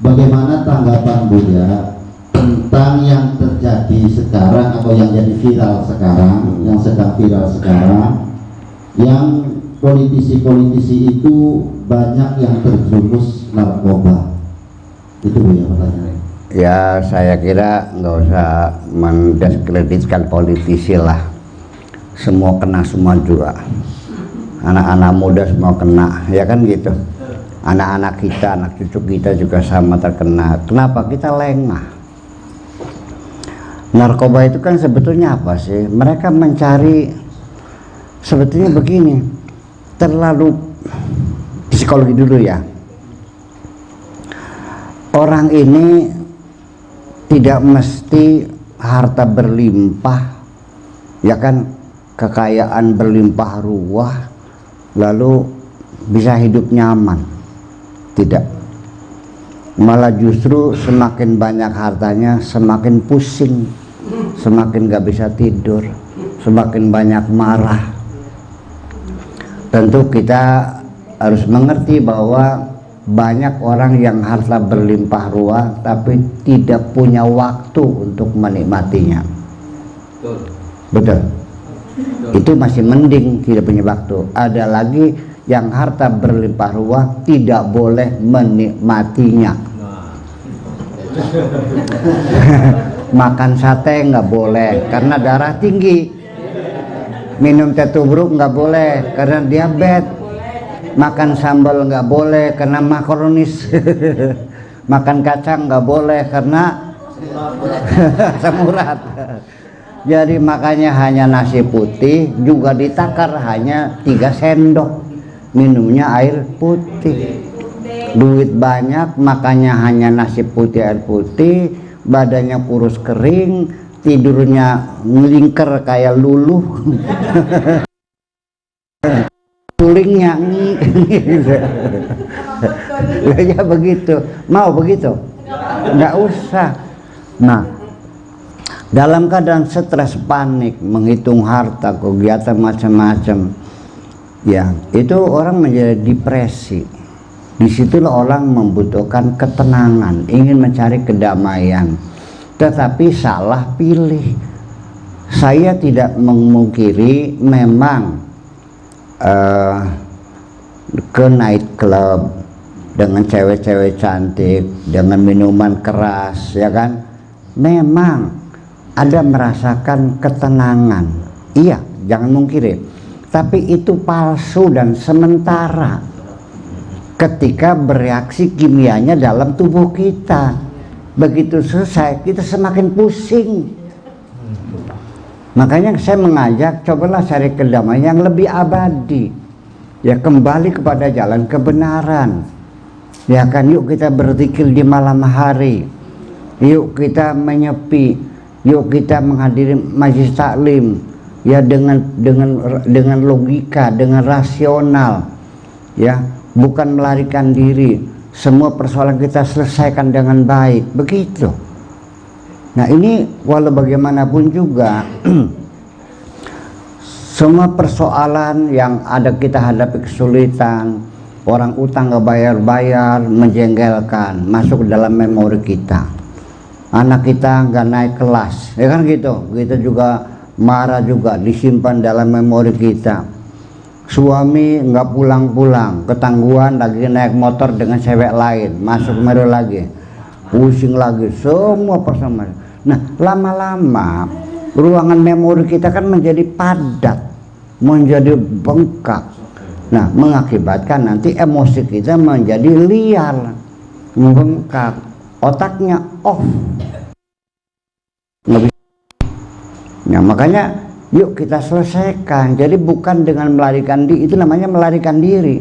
bagaimana tanggapan Buya tentang yang terjadi sekarang atau yang jadi viral sekarang, yang sedang viral sekarang, yang politisi-politisi itu banyak yang terjerumus narkoba. Itu Buya pertanyaannya. Ya, saya kira nggak usah mendiskreditkan politisi lah. Semua kena semua juga. Anak-anak muda semua kena, ya kan gitu. Anak-anak kita, anak cucu kita juga sama terkena. Kenapa? Kita lengah. Narkoba itu kan sebetulnya apa sih? Mereka mencari, sebetulnya begini, terlalu psikologi dulu ya. Orang ini tidak mesti harta berlimpah, ya kan, kekayaan berlimpah ruah, lalu bisa hidup nyaman. Tidak, malah justru semakin banyak hartanya semakin pusing, semakin gak bisa tidur, semakin banyak marah. Tentu kita harus mengerti bahwa banyak orang yang harta berlimpah ruah tapi tidak punya waktu untuk menikmatinya. Betul. Itu masih mending tidak punya waktu. Ada lagi yang harta berlimpah ruah tidak boleh menikmatinya. Makan sate nggak boleh karena darah tinggi. Minum teh tubruk nggak boleh karena diabetes. Makan sambal nggak boleh karena makronis. Makan kacang nggak boleh karena asam urat. Jadi makanya hanya nasi putih juga ditakar hanya 3 sendok. Minumnya air putih. Duit banyak makanya hanya nasi putih air putih. Badannya kurus kering, tidurnya ngelingker kayak luluh. Tulingnya ya begitu. Mau begitu? Nggak usah. Nah, dalam keadaan stres, panik, menghitung harta, kegiatan macam-macam, ya itu orang menjadi depresi. Disitulah orang membutuhkan ketenangan, ingin mencari kedamaian, tetapi salah pilih. Saya tidak memungkiri memang ke night club dengan cewek-cewek cantik, dengan minuman keras, ya kan, memang ada merasakan ketenangan. Iya, jangan mungkiri. Tapi itu palsu dan sementara. Ketika bereaksi kimianya dalam tubuh kita, begitu selesai kita semakin pusing. Makanya saya mengajak, cobalah cari kedamaian yang lebih abadi. Ya, kembali kepada jalan kebenaran. Ya kan, yuk kita berzikir di malam hari. Yuk kita menyepi. Yuk kita menghadiri majelis taklim. Ya, dengan logika, dengan rasional. Ya, bukan melarikan diri. Semua persoalan kita selesaikan dengan baik. Begitu. Nah, ini walau bagaimanapun juga semua persoalan yang ada kita hadapi kesulitan, orang utang nggak bayar-bayar, menjengkelkan, masuk dalam memori kita. Anak kita nggak naik kelas, ya kan gitu. Kita juga marah juga, disimpan dalam memori kita. Suami nggak pulang-pulang, ketangguhan lagi naik motor dengan cewek lain, masuk memori lagi, pusing lagi, semua persoalan. Nah, lama-lama ruangan memori kita kan menjadi padat, menjadi bengkak. Nah, mengakibatkan nanti emosi kita menjadi liar, membengkak, otaknya off. Nggak bisa. Nah, makanya yuk kita selesaikan. Jadi bukan dengan melarikan diri, itu namanya melarikan diri.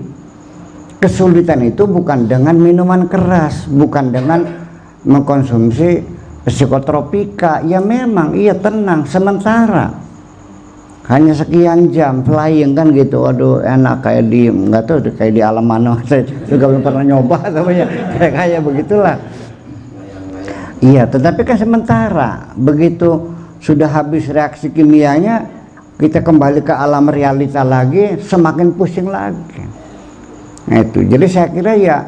Kesulitan itu bukan dengan minuman keras, bukan dengan mengkonsumsi psikotropika. Ya memang iya tenang sementara, hanya sekian jam flying kan gitu. Aduh enak, kayak di nggak tahu kayak di alam mana, saya juga belum pernah nyoba namanya, kayak begitulah. Iya, tetapi kan sementara. Begitu sudah habis reaksi kimianya, kita kembali ke alam realita lagi, semakin pusing lagi. Nah itu, jadi saya kira ya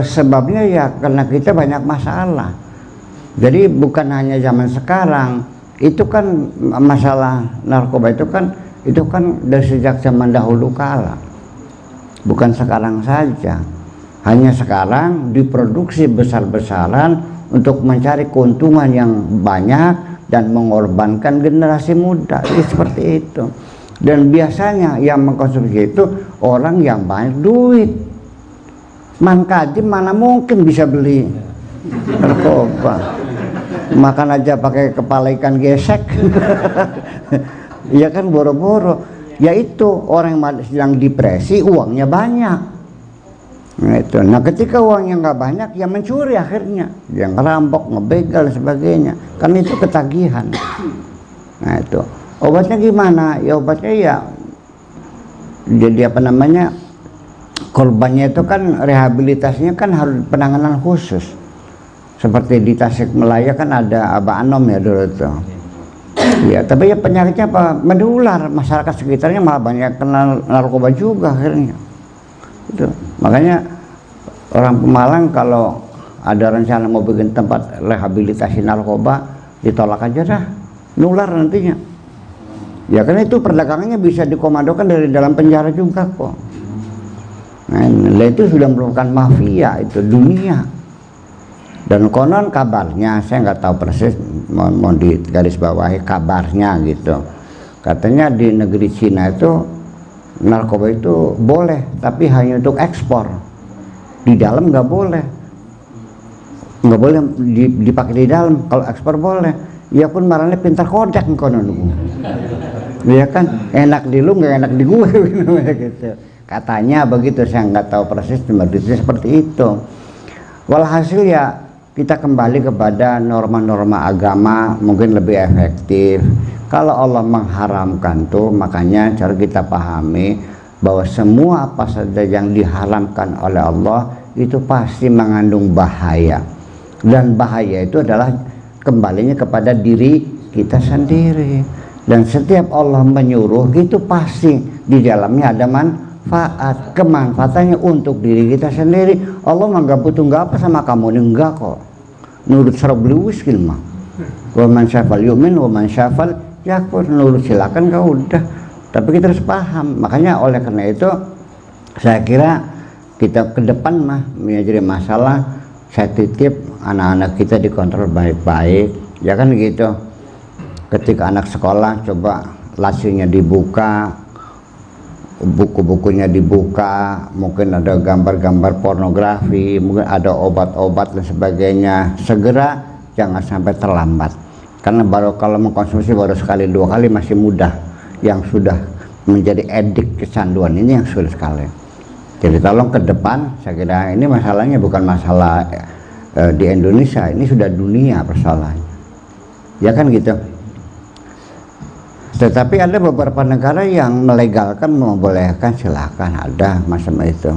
sebabnya ya karena kita banyak masalah. Jadi bukan hanya zaman sekarang, itu kan masalah narkoba itu kan dari sejak zaman dahulu kala, bukan sekarang saja. Hanya sekarang diproduksi besar-besaran untuk mencari keuntungan yang banyak dan mengorbankan generasi muda. Seperti itu. Dan biasanya yang mengkonsumsi itu orang yang banyak duit. Man kaji mana mungkin bisa beli narkoba. Makan aja pakai kepala ikan gesek. Ya kan, boro-boro. Ya itu orang yang sedang depresi, uangnya banyak. Nah, itu. Nah, ketika uangnya nggak banyak, ya mencuri akhirnya, yang ngerampok, ngebegal dan sebagainya. Kan itu ketagihan. Nah, itu. Obatnya gimana? Ya obatnya ya jadi apa namanya? Korbannya itu kan rehabilitasinya kan harus penanganan khusus. Seperti di Tasikmalaya kan ada Aba Anom ya dulu tuh. Ya, tapi ya penyakitnya apa? Menular, masyarakat sekitarnya malah banyak kenal narkoba juga akhirnya. Itu. Makanya orang Pemalang kalau ada rencana mau bikin tempat rehabilitasi narkoba, ditolak aja dah, nular nantinya. Ya kan itu perdagangannya bisa dikomandokan dari dalam penjara juga kok. Nah, itu sudah merupakan mafia itu dunia. Dan konon kabarnya, saya nggak tahu persis, mau di garis bawahi kabarnya gitu. Katanya di negeri Cina itu narkoba itu boleh, tapi hanya untuk ekspor. Di dalam nggak boleh dipakai di dalam. Kalau ekspor boleh. Ya pun marahnya pintar kodak konon. Ya kan, enak di lu nggak enak di gue gitu. Katanya begitu, saya nggak tahu persis, cuma seperti itu. Walhasil ya kita kembali kepada norma-norma agama, mungkin lebih efektif. Kalau Allah mengharamkan tuh, makanya cara kita pahami bahwa semua apa saja yang diharamkan oleh Allah itu pasti mengandung bahaya. Dan bahaya itu adalah kembalinya kepada diri kita sendiri. Dan setiap Allah menyuruh itu pasti di dalamnya ada manfaat. Kemanfaatannya untuk diri kita sendiri. Allah nggak butuh nggak apa sama kamu, ini enggak kok. Nurut sarabli wiskin mah. Wa man syafal yu'min wa man syafal yakfur. Nurut silakan kau udah. Tapi kita harus paham. Makanya oleh karena itu saya kira kita ke depan mah menjadi masalah, saya titip anak-anak kita dikontrol baik-baik. Ya kan gitu. Ketika anak sekolah coba lasinya dibuka, buku-bukunya dibuka, mungkin ada gambar-gambar pornografi, mungkin ada obat-obat dan sebagainya, segera, jangan sampai terlambat. Karena baru kalau mengkonsumsi baru sekali dua kali masih mudah. Yang sudah menjadi edik kecanduan ini yang sulit sekali. Jadi tolong ke depan, saya kira ini masalahnya bukan masalah di Indonesia, ini sudah dunia persoalannya. Ya kan gitu. Tetapi ada beberapa negara yang melegalkan, membolehkan, silakan, ada macam itu.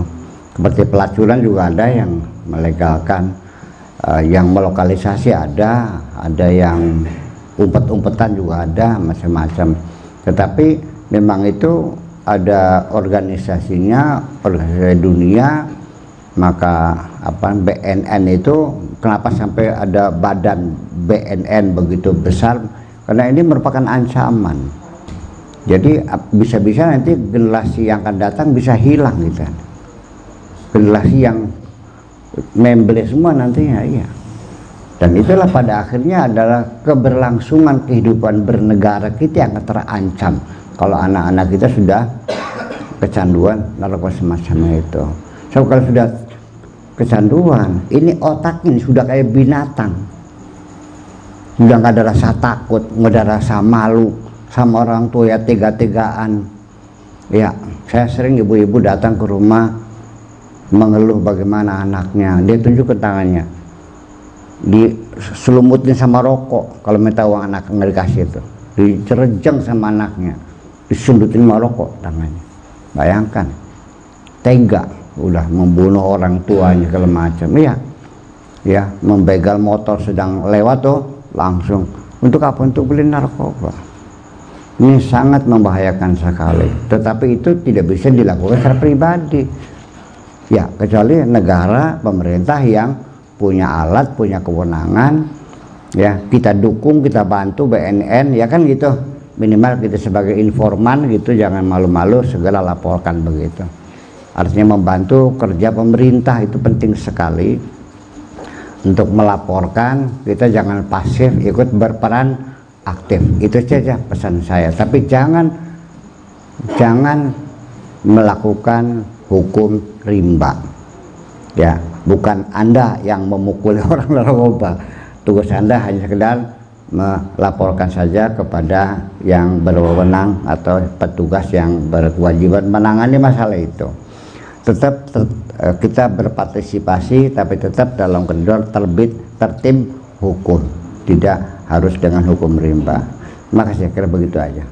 Seperti pelacuran juga ada yang melegalkan, yang melokalisasi ada yang umpet-umpetan juga ada, macam-macam. Tetapi memang itu ada organisasinya, organisasi dunia. Maka apa BNN itu kenapa sampai ada badan BNN begitu besar? Karena ini merupakan ancaman. Jadi bisa-bisa nanti generasi yang akan datang bisa hilang gitu. Generasi yang membeli semua nantinya, iya. Dan itulah pada akhirnya adalah keberlangsungan kehidupan bernegara kita yang terancam kalau anak-anak kita sudah kecanduan narkoba semacam itu. So kalau sudah kecanduan, ini otaknya sudah kayak binatang. Sudah nggak ada rasa takut, nggak ada rasa malu sama orang tua, ya tega-tegaan. Ya, saya sering ibu-ibu datang ke rumah mengeluh bagaimana anaknya. Dia tunjukkan tangannya, diselumutin sama rokok. Kalau minta uang anak nggak dikasih itu, dicerejang sama anaknya, disundutin sama rokok tangannya. Bayangkan, tega, udah membunuh orang tuanya segala macam. Iya, ya membegal motor sedang lewat tuh. Langsung untuk apa? Untuk beli narkoba. Ini sangat membahayakan sekali. Tetapi itu tidak bisa dilakukan secara pribadi. Ya, kecuali negara, pemerintah yang punya alat, punya kewenangan, ya kita dukung, kita bantu BNN, ya kan gitu. Minimal kita sebagai informan gitu, jangan malu-malu, segera laporkan begitu. Artinya membantu kerja pemerintah itu penting sekali. Untuk melaporkan, kita jangan pasif, ikut berperan aktif. Itu saja pesan saya. Tapi jangan melakukan hukum rimba. Ya, bukan Anda yang memukuli orang narkoba. Tugas Anda hanya sekedar melaporkan saja kepada yang berwenang atau petugas yang berkewajiban menangani masalah itu. Tetap kita berpartisipasi, tapi tetap dalam koridor tertib hukum, tidak harus dengan hukum rimba. Makasih, kira begitu aja.